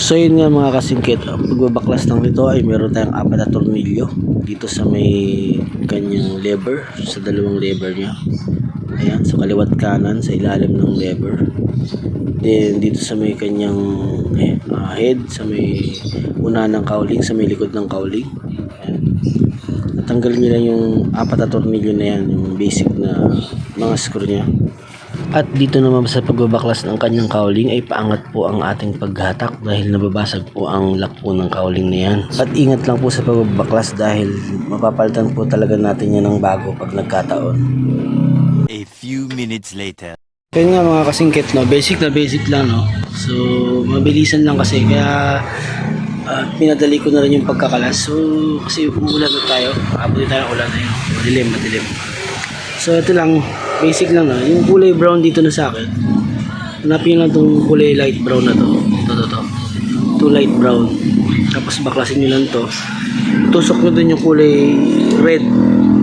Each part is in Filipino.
So yun nga mga kasingkit, ang pagbabaklas ng ito ay meron tayong 4 na tornilyo dito sa may kanyang lever, sa dalawang lever niya. Ayan, sa kaliwat kanan sa ilalim ng lever. Then dito sa may kanyang head, sa may una ng cowling, sa may likod ng cowling. Ayan. Natanggalin nyo lang yung 4 na tornilyo na yan, yung basic na mga screw niya. At dito naman sa pagbabaklas ng kanyang cowling ay paangat po ang ating paghatak dahil nababasag po ang lock po ng cowling na yan. At ingat lang po sa pagbabaklas dahil mapapalitan po talaga natin yan ng bago pag nagkataon. A few minutes later. Kaya nga mga kasingkit, no, basic na basic lang, no. So mabilisan lang kasi kaya pinadali ko na rin yung pagkakalas. So kasi umuulan na tayo, abot tayo ng ulan na yun, madilim. So ito lang, basic lang na. Yung kulay brown dito na sa akin, hanapin lang itong kulay light brown na to. Ito light brown. Tapos baklasin nyo lang to. Tusok nyo dun yung kulay red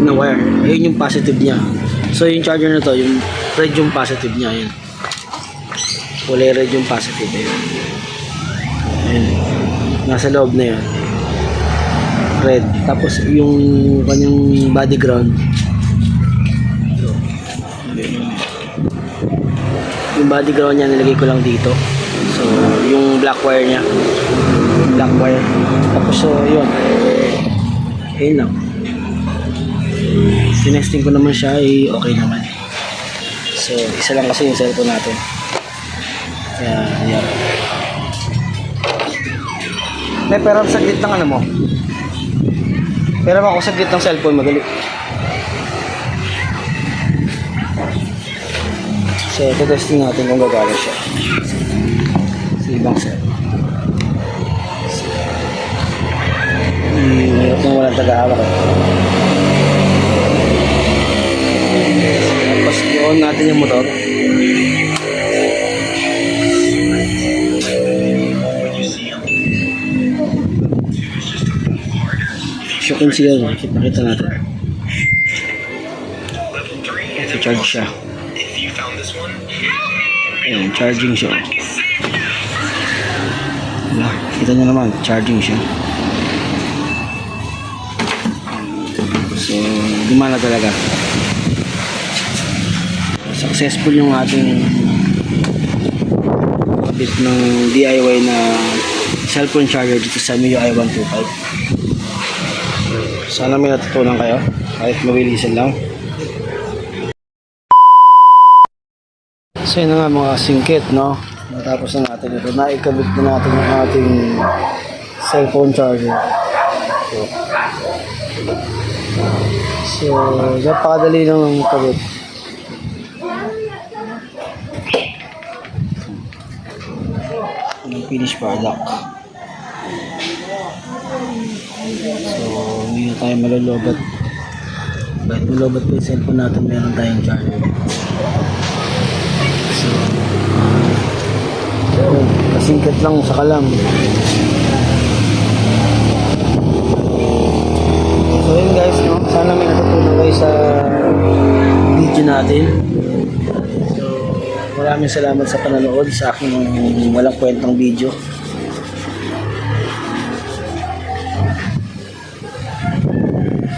na wire. Ayun yung positive niya. So yung charger na to, yung red yung positive niya. Ayun. Kulay red yung positive. Ayun. Nasa loob na yan. Red. Tapos yung kanyang body ground, yung body ground niya nilagay ko lang dito. So yung black wire niya, tapos so yun, ayun lang. Tinesting ko naman siya, okay naman. So isa lang kasi yung cellphone natin, kaya yan. May pera saglit ng ano mo, pera mo ako saglit ng cellphone, madali. So, testing natin kung gagana siya sa ibang set. Hirap na walang tagahawak. Tapos, i-on natin yung motor. As you can see yan, nakita natin. Ito, charge siya. Ayan, charging siya. Kita nyo naman, charging siya. So, gumana talaga. Successful yung ating kabit ng DIY na cellphone charger dito sa MIUI 125. Sana may natutunan kayo, kahit mabilisan lang. So yun na nga mga singkit, no? Natapos na natin ito. Naikabit na natin yung ating cellphone charger. So napakadali lang ng kabit. Yung finished product. So hindi na tayo malulubat. Kahit malubat pa yung cellphone natin, meron tayong charger. Kasingkit lang, saka lang. So yun guys, no? Sana may natutunan kayo sa video natin. So maraming salamat sa panonood sa aking walang kwentang video.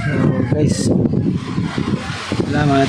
So guys, salamat.